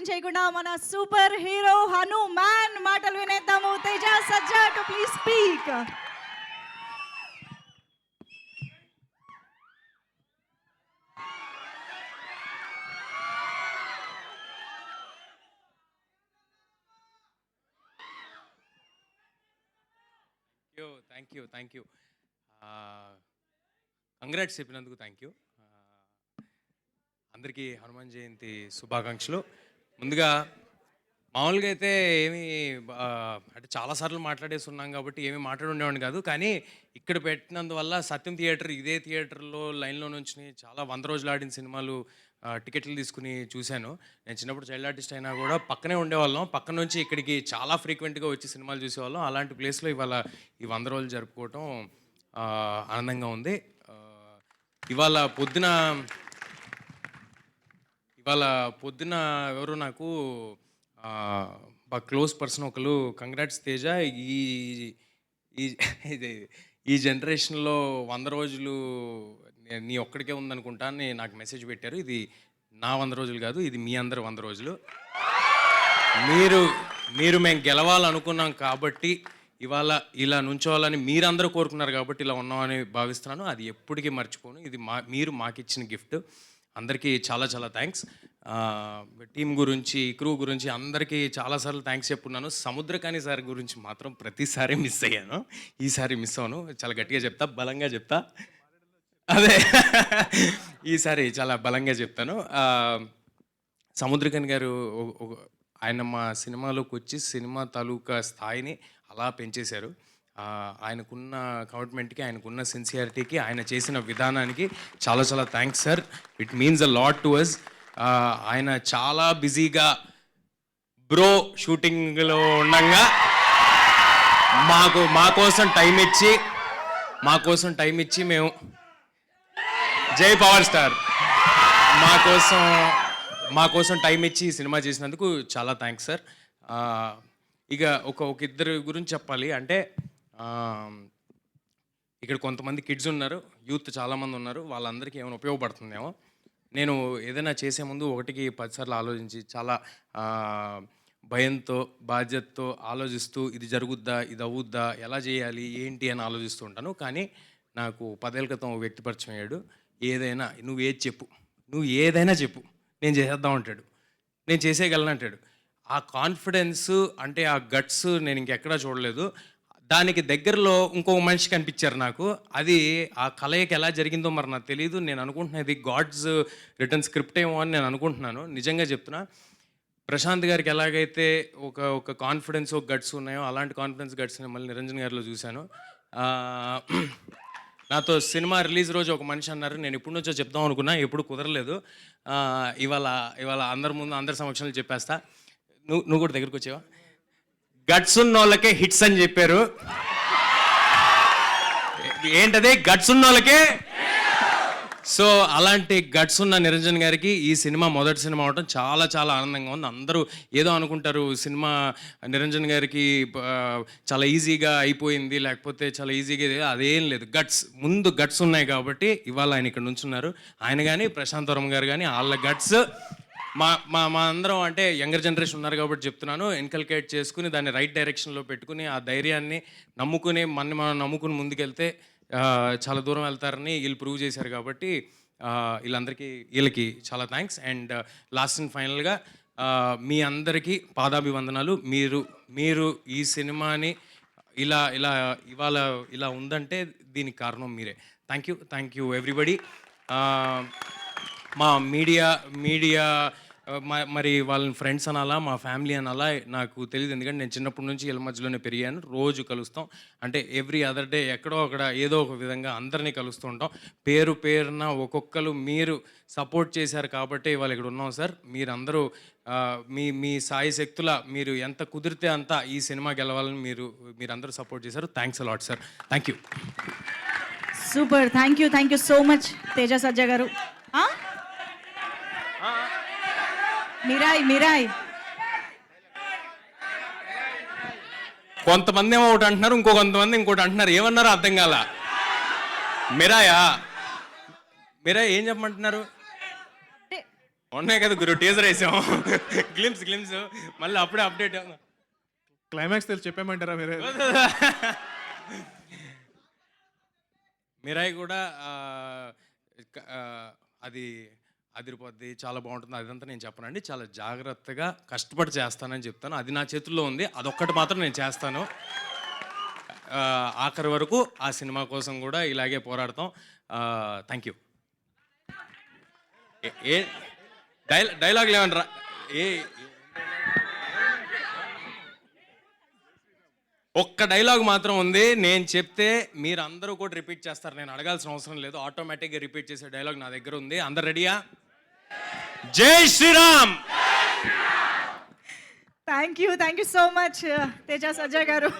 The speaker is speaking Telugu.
చేయకుండా మన సూపర్ హీరో హనుమాన్ మాటలు వినేద్దాము. Teja Sajja to please speak. Thank you. Congrats చెప్పినందుకు థ్యాంక్ యూ. అందరికీ హనుమాన్ జయంతి శుభాకాంక్షలు. ముందుగా మామూలుగా అయితే ఏమీ అంటే చాలాసార్లు మాట్లాడేసి ఉన్నాం కాబట్టి ఏమీ మాట్లాడుండేవాడిని కాదు. కానీ ఇక్కడ పెట్టినందువల్ల సత్యం థియేటర్, ఇదే థియేటర్లో లైన్లో నుంచి చాలా 100 రోజులు ఆడిన సినిమాలు టికెట్లు తీసుకుని చూశాను. నేను చిన్నప్పుడు చైల్డ్ ఆర్టిస్ట్ అయినా కూడా పక్కనే ఉండేవాళ్ళం. పక్క నుంచి ఇక్కడికి చాలా ఫ్రీక్వెంట్గా వచ్చి సినిమాలు చూసేవాళ్ళం. అలాంటి ప్లేస్లో ఇవాళ ఈ 100 రోజులు జరుపుకోవటం ఆనందంగా ఉంది. ఇవాళ పొద్దున ఎవరు నాకు బాగా క్లోజ్ పర్సన్ ఒకరు కంగ్రాట్స్ తేజ, ఈ జనరేషన్లో 100 రోజులు నీ ఒక్కడికే ఉందనుకుంటా అని నాకు మెసేజ్ పెట్టారు. ఇది నా 100 రోజులు కాదు, ఇది మీ అందరు 100 రోజులు. మీరు మేము గెలవాలనుకున్నాం కాబట్టి ఇవాళ ఇలా నుంచోవాలని మీరందరూ కోరుకున్నారు కాబట్టి ఇలా ఉన్నామని భావిస్తున్నాను. అది ఎప్పటికీ మర్చిపోను. ఇది మీరు మాకిచ్చిన గిఫ్ట్. అందరికీ చాలా చాలా థ్యాంక్స్. టీం గురించి, క్రూ గురించి అందరికీ చాలాసార్లు థ్యాంక్స్ చెప్పున్నాను. సముద్రకాని సార్ గురించి మాత్రం ప్రతిసారి మిస్ అయ్యాను. ఈసారి మిస్ అవ్వను. చాలా గట్టిగా చెప్తా, బలంగా చెప్తా. అదే ఈసారి చాలా బలంగా చెప్తాను. సముద్రకాని గారు ఆయన మా సినిమాలోకి వచ్చి సినిమా తాలూకా స్థాయిని అలా పెంచేశారు. ఆయనకున్న కమిట్మెంట్కి, ఆయనకున్న సిన్సియారిటీకి, ఆయన చేసిన విధానానికి చాలా చాలా thanks sir. It means a lot to us. ఆయన చాలా బిజీగా షూటింగ్లో ఉండగా మా కోసం టైం ఇచ్చి మేము జై పవర్ స్టార్ మా కోసం టైం ఇచ్చి సినిమా చేసినందుకు చాలా థ్యాంక్స్ సార్. ఇక ఒక ఇద్దరు గురించి చెప్పాలి అంటే, ఇక్కడ కొంతమంది కిడ్స్ ఉన్నారు, యూత్ చాలామంది ఉన్నారు. వాళ్ళందరికీ ఏమైనా ఉపయోగపడుతుందేమో. నేను ఏదైనా చేసే ముందు 1కి 10 సార్లు ఆలోచించి చాలా భయంతో, బాధ్యతతో ఆలోచిస్తూ ఇది జరుగుద్దా, ఇది అవుద్దా, ఎలా చేయాలి, ఏంటి అని ఆలోచిస్తూ ఉంటాను. కానీ నాకు 10 ఏళ్ళ క్రితం వ్యక్తి పరిచయం అయ్యాడు. నువ్వు ఏదైనా చెప్పు నేను చేసేద్దాం అంటాడు, నేను చేసేయగలను అంటాడు. ఆ కాన్ఫిడెన్స్ అంటే ఆ గట్స్ నేను ఇంకెక్కడా చూడలేదు. దానికి దగ్గరలో ఇంకొక మనిషి కనిపించారు నాకు. అది ఆ కలయిక ఎలా జరిగిందో మరి నాకు తెలియదు. నేను అనుకుంటున్నాను ఇది గాడ్స్ రిటర్న్ స్క్రిప్ట్ ఏమో అని నేను అనుకుంటున్నాను. నిజంగా చెప్తున్నా. ప్రశాంత్ గారికి ఎలాగైతే ఒక కాన్ఫిడెన్స్, ఒక గట్స్ ఉన్నాయో అలాంటి కాన్ఫిడెన్స్, గట్స్ మళ్ళీ నిరంజన్ గారిలో చూశాను. నాతో సినిమా రిలీజ్ రోజు ఒక మనిషి అన్నారు, నేను ఎప్పటి నుంచో చెప్దాం అనుకున్నా, ఎప్పుడు కుదరలేదు. ఇవాళ అందరి సమక్షంలో చెప్పేస్తా. నువ్వు కూడా దగ్గరికి వచ్చావా? గట్స్ ఉన్న వాళ్ళకే హిట్స్ అని చెప్పారు. ఏంటది? గట్స్ ఉన్న వాళ్ళకే. సో అలాంటి గట్స్ ఉన్న నిరంజన్ గారికి ఈ సినిమా మొదటి సినిమా అవడం చాలా చాలా ఆనందంగా ఉంది. అందరూ ఏదో అనుకుంటారు సినిమా నిరంజన్ గారికి చాలా ఈజీగా అయిపోయింది, లేకపోతే చాలా ఈజీగా, అదేం లేదు. ముందు గట్స్ ఉన్నాయి కాబట్టి ఇవాళ ఆయన ఇక్కడ నుంచున్నారు. ఆయన కానీ ప్రశాంత్ వరం గారు కానీ వాళ్ళ గట్స్ మా అందరం అంటే యంగర్ జనరేషన్ ఉన్నారు కాబట్టి చెప్తున్నాను, ఇన్కల్కేట్ చేసుకుని దాన్ని రైట్ డైరెక్షన్లో పెట్టుకుని ఆ ధైర్యాన్ని నమ్ముకుని మనం నమ్ముకుని ముందుకెళ్తే చాలా దూరం వెళ్తారని వీళ్ళు ప్రూవ్ చేశారు. కాబట్టి వీళ్ళకి చాలా థ్యాంక్స్. అండ్ లాస్ట్ అండ్ ఫైనల్గా మీ అందరికీ పాదాభివందనాలు. మీరు ఈ సినిమాని ఇవాళ ఇలా ఉందంటే దీనికి కారణం మీరే. Thank you everybody. మా మీడియా మరి వాళ్ళని ఫ్రెండ్స్ అనాలా, మా ఫ్యామిలీ అనాలా నాకు తెలియదు. ఎందుకంటే నేను చిన్నప్పటి నుంచి వీళ్ళ మధ్యలోనే పెరిగాను. రోజు కలుస్తాం, అంటే ఎవ్రీ అదర్ డే ఎక్కడో అక్కడ ఏదో ఒక విధంగా అందరినీ కలుస్తూ ఉంటాం. పేరున ఒక్కొక్కరు మీరు సపోర్ట్ చేశారు కాబట్టి ఇవాళ ఇక్కడ ఉన్నాం సార్. మీరందరూ మీ సాయి శక్తుల మీరు ఎంత కుదిరితే అంత ఈ సినిమా గెలవాలని మీరందరూ సపోర్ట్ చేశారు. Thanks a lot sir. Thank you. Super. Thank you so much Teja Sajja గారు. మిరాయ్ కొంతమంది ఏమో ఒకటి అంటున్నారు, కొంతమంది ఇంకోటి అంటున్నారు. ఏమన్నారో అర్థం కాల. మిరాయ్ ఏం చెప్పమంటున్నారు? ఉన్నాయి కదా గురు, టీజర్ వేసాం. గ్లిమ్స్ మళ్ళీ అప్పుడే అప్డేట్. క్లైమాక్స్ తెలిసి చెప్పామంటారా మీరు? మీరాయి కూడా అది అదిరిపోద్ది, చాలా బాగుంటుంది, అదంతా నేను చెప్పనండి. చాలా జాగ్రత్తగా కష్టపడి చేస్తానని చెప్తాను. అది నా చేతుల్లో ఉంది, అదొక్కటి మాత్రం నేను చేస్తాను. ఆఖరి వరకు ఆ సినిమా కోసం కూడా ఇలాగే పోరాడతాం. Thank you. ఏ డైలాగ్ లేవనరా? ఒక్క డైలాగ్ మాత్రం ఉంది, నేను చెప్తే మీరు అందరూ కూడా రిపీట్ చేస్తారు, నేను అడగాల్సిన అవసరం లేదు. ఆటోమేటిక్గా రిపీట్ చేసే డైలాగ్ నా దగ్గర ఉంది. అందరు రెడీయా? జై Shriram. Thank you so much Teja Sajja గారు.